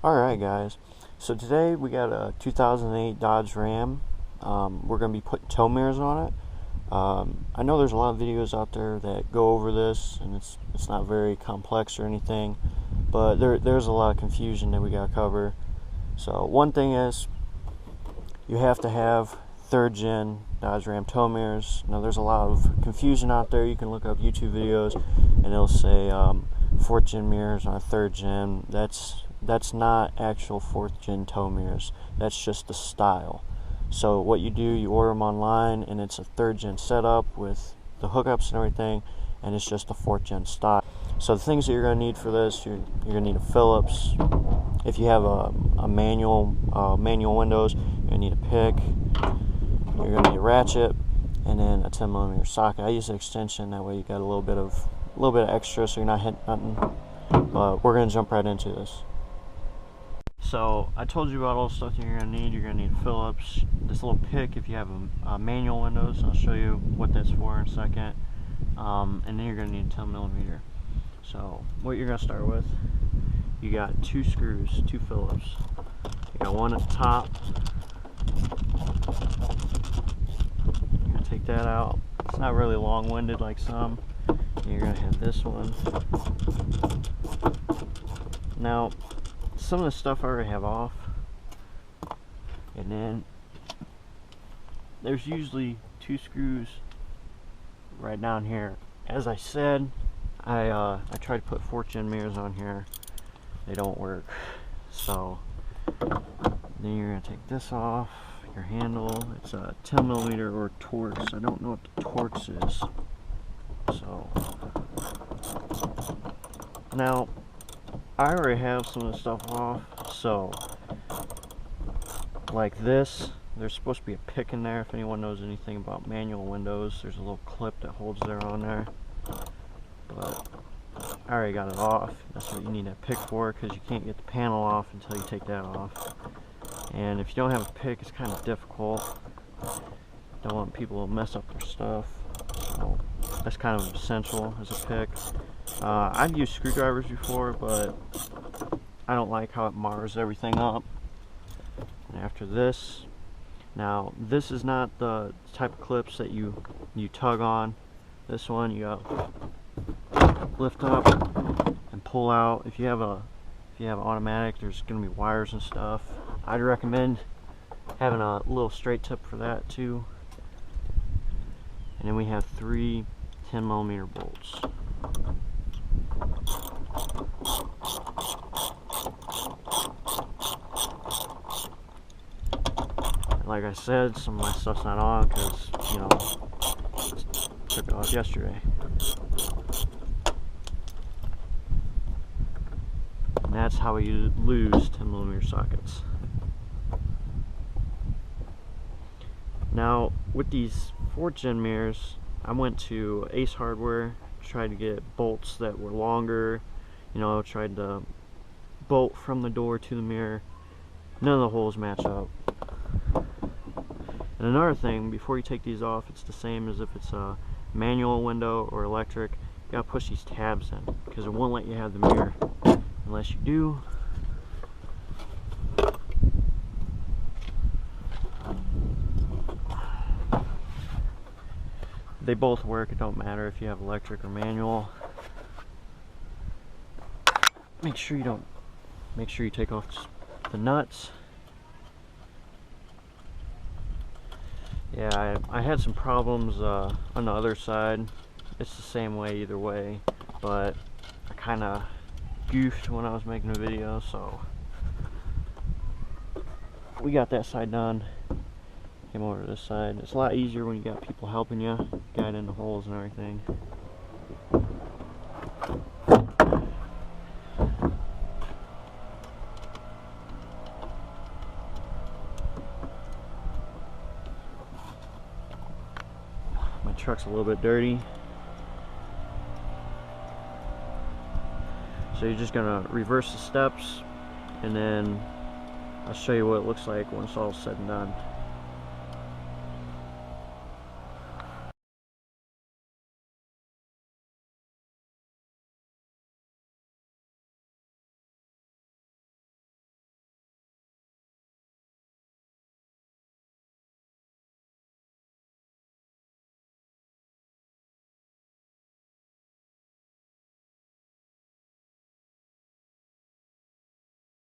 Alright guys, so today we got a 2008 Dodge Ram. We're going to be putting tow mirrors on it. I know there's a lot of videos out there that go over this, and it's not very complex or anything, but there's a lot of confusion that we got to cover. So one thing is, you have to have 3rd gen Dodge Ram tow mirrors. Now there's a lot of confusion out there. You can look up YouTube videos and it'll say 4th gen mirrors on a 3rd gen. That's not actual 4th gen tow mirrors. That's just the style. So what you do, you order them online, and it's a 3rd gen setup with the hookups and everything, and it's just a 4th gen style. So the things that you're going to need for this, you're going to need a Phillips. If you have a manual windows, you're going to need a pick. You're going to need a ratchet, and then a 10mm socket. I use an extension, that way you got a little bit of extra, so you're not hitting nothing. But we're going to jump right into this. So I told you about all the stuff that you're going to need. You're going to need a Phillips, this little pick if you have a manual windows. I'll show you what that's for in a second. And then you're going to need a 10mm. So what you're going to start with, you got 2 screws, 2 Phillips. You got one at the top. You're going to take that out. It's not really long-winded like some. And you're going to have this one. Now, some of the stuff I already have off, and then there's usually 2 screws right down here. As I said, I tried to put 4th gen mirrors on here. They don't work. So then you're gonna take this off, your handle. It's a 10mm or Torx. I don't know what the Torx is. So now I already have some of the stuff off, so like this, there's supposed to be a pick in there. If anyone knows anything about manual windows, there's a little clip that holds there on there, but I already got it off. That's what you need that pick for, because you can't get the panel off until you take that off. And if you don't have a pick, it's kind of difficult. Don't want people to mess up their stuff, so that's kind of essential as a pick. I've used screwdrivers before, but I don't like how it mars everything up. And after this, now this is not the type of clips that you tug on. This one you lift up and pull out. If you have automatic, there's going to be wires and stuff. I'd recommend having a little straight tip for that too. And then we have 3 10mm bolts. Like I said, some of my stuff's not on because, you know, took it off yesterday. And that's how we lose 10mm sockets. Now, with these 4th gen mirrors, I went to Ace Hardware, tried to get bolts that were longer, you know, tried to bolt from the door to the mirror. None of the holes match up. And another thing, before you take these off, it's the same as if it's a manual window or electric. You gotta push these tabs in, because it won't let you have the mirror unless you do. They both work. It don't matter if you have electric or manual. Make sure you take off the nuts. Yeah, I had some problems on the other side. It's the same way either way, but I kind of goofed when I was making the video, so we got that side done. Came over to this side. It's a lot easier when you got people helping you, guide in the holes and everything. My truck's a little bit dirty, so you're just gonna reverse the steps, and then I'll show you what it looks like when it's all said and done.